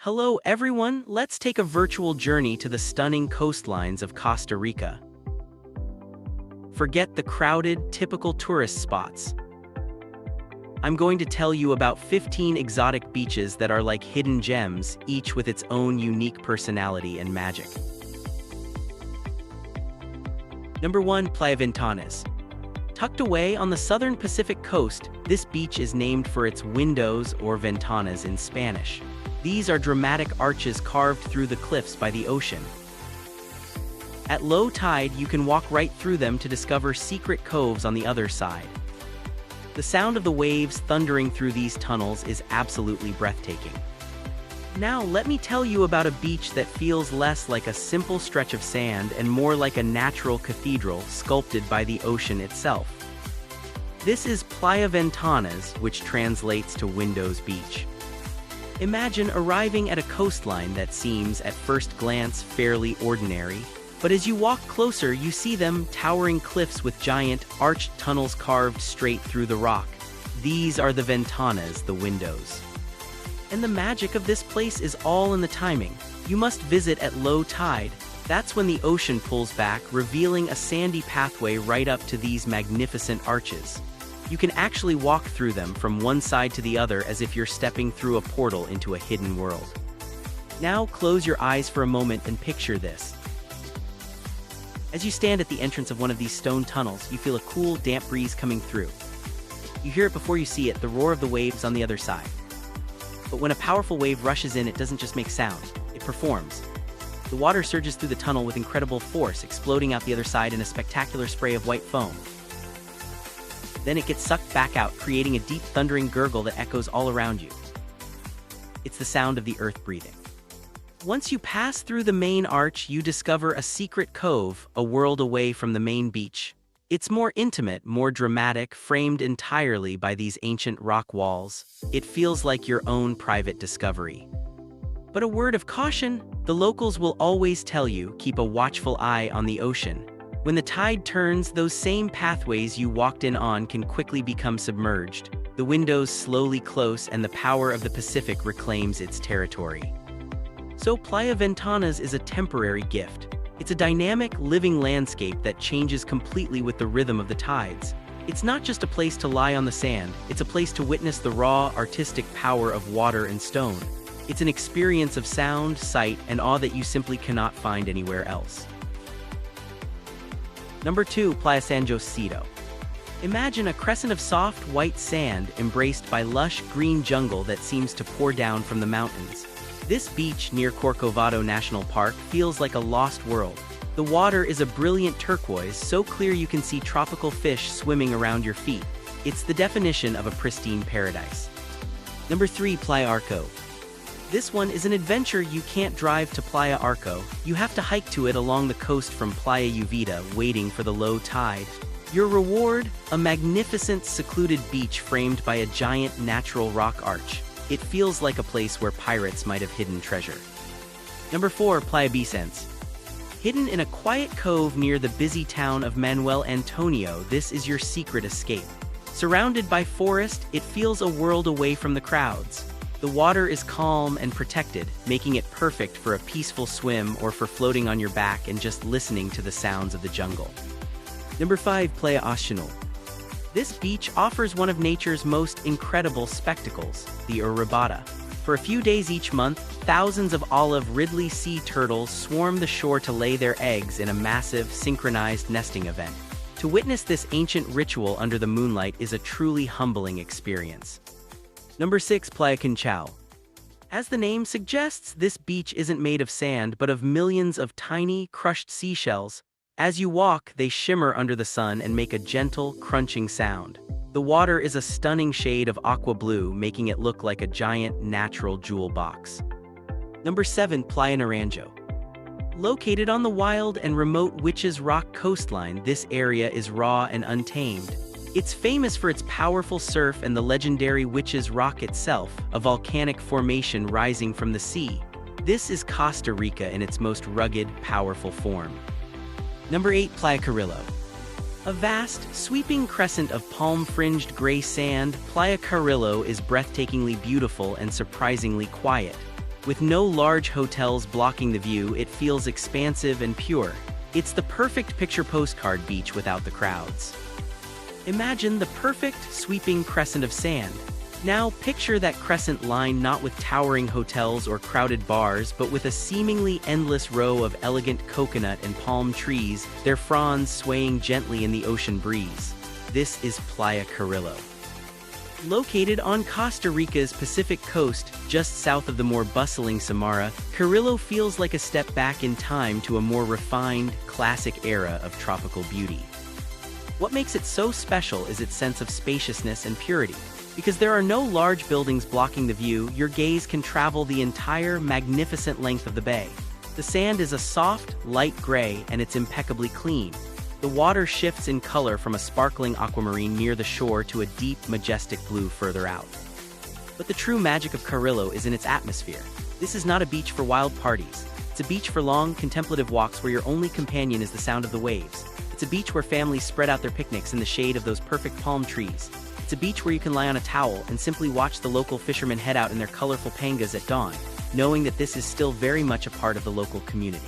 Hello everyone, let's take a virtual journey to the stunning coastlines of Costa Rica. Forget the crowded, typical tourist spots. I'm going to tell you about 15 exotic beaches that are like hidden gems, each with its own unique personality and magic. Number 1. Playa Ventanas. Tucked away on the southern Pacific coast, this beach is named for its windows, or ventanas in Spanish. These are dramatic arches carved through the cliffs by the ocean. At low tide, you can walk right through them to discover secret coves on the other side. The sound of the waves thundering through these tunnels is absolutely breathtaking. Now, let me tell you about a beach that feels less like a simple stretch of sand and more like a natural cathedral sculpted by the ocean itself. This is Playa Ventanas, which translates to Windows Beach. Imagine arriving at a coastline that seems, at first glance, fairly ordinary, but as you walk closer, you see them towering cliffs with giant, arched tunnels carved straight through the rock. These are the ventanas, the windows. And the magic of this place is all in the timing. You must visit at low tide. That's when the ocean pulls back, revealing a sandy pathway right up to these magnificent arches. You can actually walk through them from one side to the other as if you're stepping through a portal into a hidden world. Now close your eyes for a moment and picture this. As you stand at the entrance of one of these stone tunnels, you feel a cool, damp breeze coming through. You hear it before you see it, the roar of the waves on the other side. But when a powerful wave rushes in, it doesn't just make sound, it performs. The water surges through the tunnel with incredible force, exploding out the other side in a spectacular spray of white foam. Then it gets sucked back out, creating a deep thundering gurgle that echoes all around you. It's the sound of the earth breathing. Once you pass through the main arch, you discover a secret cove, a world away from the main beach. It's more intimate, more dramatic, framed entirely by these ancient rock walls. It feels like your own private discovery. But a word of caution, the locals will always tell you, keep a watchful eye on the ocean. When the tide turns, those same pathways you walked in on can quickly become submerged. The windows slowly close and the power of the Pacific reclaims its territory. So Playa Ventanas is a temporary gift. It's a dynamic, living landscape that changes completely with the rhythm of the tides. It's not just a place to lie on the sand, it's a place to witness the raw, artistic power of water and stone. It's an experience of sound, sight, and awe that you simply cannot find anywhere else. Number 2. Playa San Josito. Imagine a crescent of soft, white sand embraced by lush, green jungle that seems to pour down from the mountains. This beach near Corcovado National Park feels like a lost world. The water is a brilliant turquoise, so clear you can see tropical fish swimming around your feet. It's the definition of a pristine paradise. Number 3. Playa Arco. This one is an adventure you can't drive to Playa Arco. You have to hike to it along the coast from Playa Uvita, waiting for the low tide. Your reward? A magnificent, secluded beach framed by a giant natural rock arch. It feels like a place where pirates might have hidden treasure. Number 4. Playa Vicens. Hidden in a quiet cove near the busy town of Manuel Antonio, this is your secret escape. Surrounded by forest, it feels a world away from the crowds. The water is calm and protected, making it perfect for a peaceful swim or for floating on your back and just listening to the sounds of the jungle. Number 5. Playa Oceanal. This beach offers one of nature's most incredible spectacles, the Uribata. For a few days each month, thousands of olive Ridley sea turtles swarm the shore to lay their eggs in a massive, synchronized nesting event. To witness this ancient ritual under the moonlight is a truly humbling experience. Number 6. Playa Conchao. As the name suggests, this beach isn't made of sand but of millions of tiny, crushed seashells. As you walk, they shimmer under the sun and make a gentle, crunching sound. The water is a stunning shade of aqua blue, making it look like a giant, natural jewel box. Number 7. Playa Naranjo. Located on the wild and remote Witches Rock coastline, this area is raw and untamed. It's famous for its powerful surf and the legendary Witches Rock itself, a volcanic formation rising from the sea. This is Costa Rica in its most rugged, powerful form. Number 8. Playa Carrillo. A vast, sweeping crescent of palm-fringed gray sand, Playa Carrillo is breathtakingly beautiful and surprisingly quiet. With no large hotels blocking the view, it feels expansive and pure. It's the perfect picture postcard beach without the crowds. Imagine the perfect, sweeping crescent of sand. Now picture that crescent line not with towering hotels or crowded bars, but with a seemingly endless row of elegant coconut and palm trees, their fronds swaying gently in the ocean breeze. This is Playa Carrillo. Located on Costa Rica's Pacific coast, just south of the more bustling Samara, Carrillo feels like a step back in time to a more refined, classic era of tropical beauty. What makes it so special is its sense of spaciousness and purity. Because there are no large buildings blocking the view, your gaze can travel the entire magnificent length of the bay. The sand is a soft, light gray, and it's impeccably clean. The water shifts in color from a sparkling aquamarine near the shore to a deep, majestic blue further out. But the true magic of Carrillo is in its atmosphere. This is not a beach for wild parties. It's a beach for long, contemplative walks where your only companion is the sound of the waves. It's a beach where families spread out their picnics in the shade of those perfect palm trees. It's a beach where you can lie on a towel and simply watch the local fishermen head out in their colorful pangas at dawn, knowing that this is still very much a part of the local community.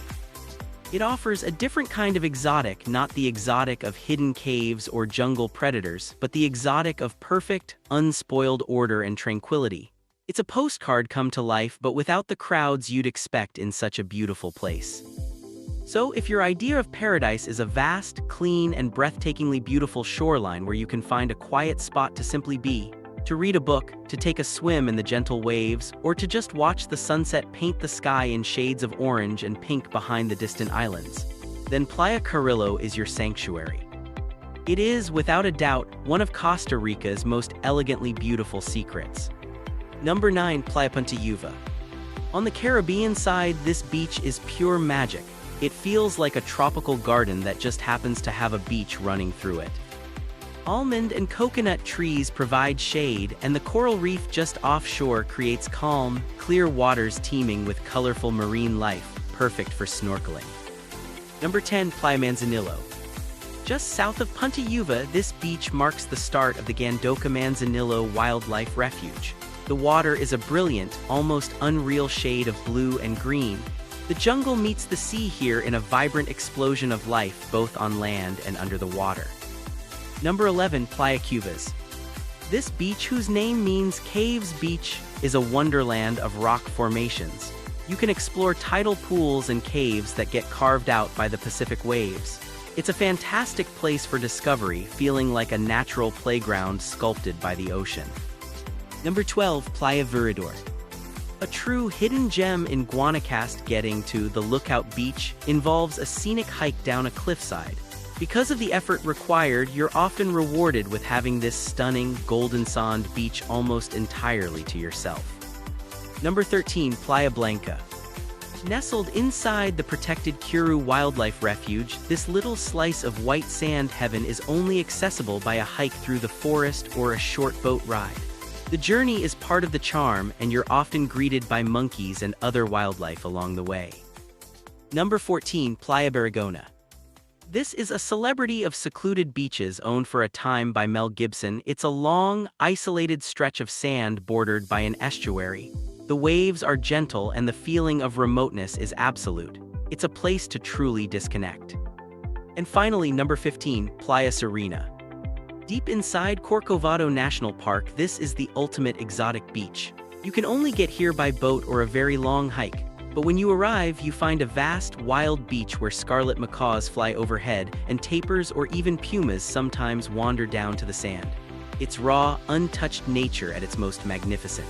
It offers a different kind of exotic, not the exotic of hidden caves or jungle predators, but the exotic of perfect, unspoiled order and tranquility. It's a postcard come to life, but without the crowds you'd expect in such a beautiful place. So, if your idea of paradise is a vast, clean, and breathtakingly beautiful shoreline where you can find a quiet spot to simply be, to read a book, to take a swim in the gentle waves, or to just watch the sunset paint the sky in shades of orange and pink behind the distant islands, then Playa Carrillo is your sanctuary. It is, without a doubt, one of Costa Rica's most elegantly beautiful secrets. Number 9. Playa Punta Uva. On the Caribbean side, this beach is pure magic. It feels like a tropical garden that just happens to have a beach running through it. Almond and coconut trees provide shade, and the coral reef just offshore creates calm, clear waters teeming with colorful marine life, perfect for snorkeling. Number 10. Playa Manzanillo. Just south of Punta Uva, this beach marks the start of the Gandoca Manzanillo Wildlife Refuge. The water is a brilliant, almost unreal shade of blue and green. The jungle meets the sea here in a vibrant explosion of life both on land and under the water. Number 11. Playa Cubas. This beach, whose name means Caves Beach, is a wonderland of rock formations. You can explore tidal pools and caves that get carved out by the Pacific waves. It's a fantastic place for discovery, feeling like a natural playground sculpted by the ocean. Number 12. Playa Virador. A true hidden gem in Guanacaste. Getting to the Lookout Beach involves a scenic hike down a cliffside. Because of the effort required, you're often rewarded with having this stunning, golden sand beach almost entirely to yourself. Number 13. Playa Blanca. Nestled inside the protected Curu Wildlife Refuge, this little slice of white sand heaven is only accessible by a hike through the forest or a short boat ride. The journey is part of the charm, and you're often greeted by monkeys and other wildlife along the way. Number 14. Playa Barragona. This is a celebrity of secluded beaches owned for a time by Mel Gibson. It's a long, isolated stretch of sand bordered by an estuary. The waves are gentle and the feeling of remoteness is absolute. It's a place to truly disconnect. And finally, number 15. Playa Serena. Deep inside Corcovado National Park, this is the ultimate exotic beach. You can only get here by boat or a very long hike. But when you arrive, you find a vast, wild beach where scarlet macaws fly overhead and tapirs or even pumas sometimes wander down to the sand. It's raw, untouched nature at its most magnificent.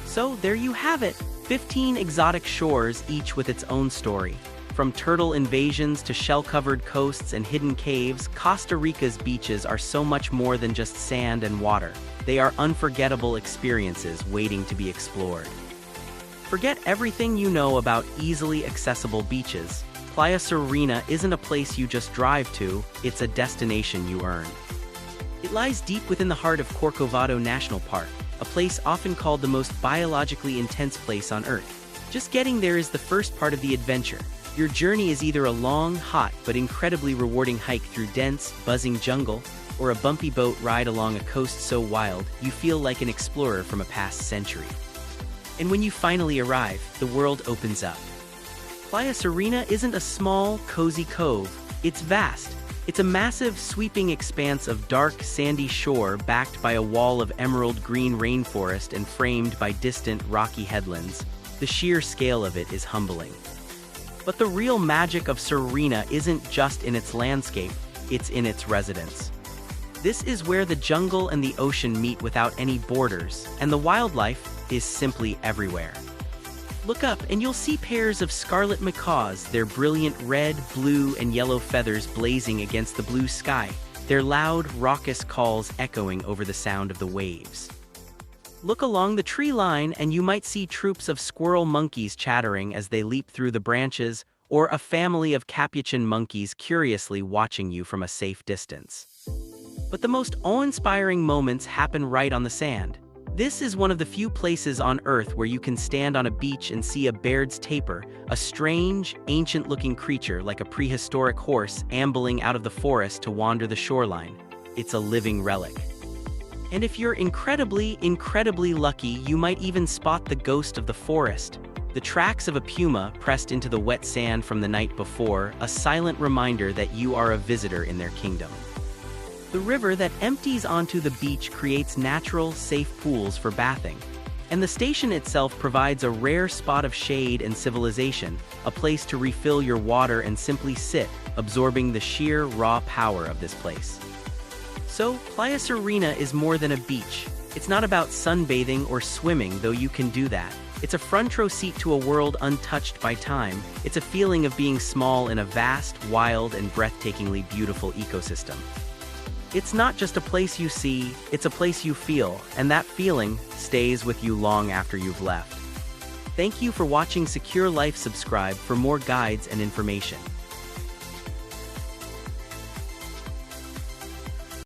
So there you have it, 15 exotic shores, each with its own story. From turtle invasions to shell-covered coasts and hidden caves, Costa Rica's beaches are so much more than just sand and water. They are unforgettable experiences waiting to be explored. Forget everything you know about easily accessible beaches. Playa Serena isn't a place you just drive to, it's a destination you earn. It lies deep within the heart of Corcovado National Park, a place often called the most biologically intense place on Earth. Just getting there is the first part of the adventure. Your journey is either a long, hot, but incredibly rewarding hike through dense, buzzing jungle, or a bumpy boat ride along a coast so wild, you feel like an explorer from a past century. And when you finally arrive, the world opens up. Playa Serena isn't a small, cozy cove. It's vast. It's a massive, sweeping expanse of dark, sandy shore backed by a wall of emerald green rainforest and framed by distant, rocky headlands. The sheer scale of it is humbling. But the real magic of Serena isn't just in its landscape, it's in its residents. This is where the jungle and the ocean meet without any borders, and the wildlife is simply everywhere. Look up and you'll see pairs of scarlet macaws, their brilliant red, blue, and yellow feathers blazing against the blue sky, their loud, raucous calls echoing over the sound of the waves. Look along the tree line and you might see troops of squirrel monkeys chattering as they leap through the branches, or a family of capuchin monkeys curiously watching you from a safe distance. But the most awe-inspiring moments happen right on the sand. This is one of the few places on Earth where you can stand on a beach and see a Baird's tapir, a strange, ancient-looking creature like a prehistoric horse ambling out of the forest to wander the shoreline. It's a living relic. And if you're incredibly lucky, you might even spot the ghost of the forest, the tracks of a puma pressed into the wet sand from the night before, a silent reminder that you are a visitor in their kingdom. The river that empties onto the beach creates natural, safe pools for bathing. And the station itself provides a rare spot of shade and civilization, a place to refill your water and simply sit, absorbing the sheer, raw power of this place. So, Playa Serena is more than a beach. It's not about sunbathing or swimming, though you can do that. It's a front row seat to a world untouched by time. It's a feeling of being small in a vast, wild, and breathtakingly beautiful ecosystem. It's not just a place you see, it's a place you feel, and that feeling stays with you long after you've left. Thank you for watching Secure Life. Subscribe for more guides and information.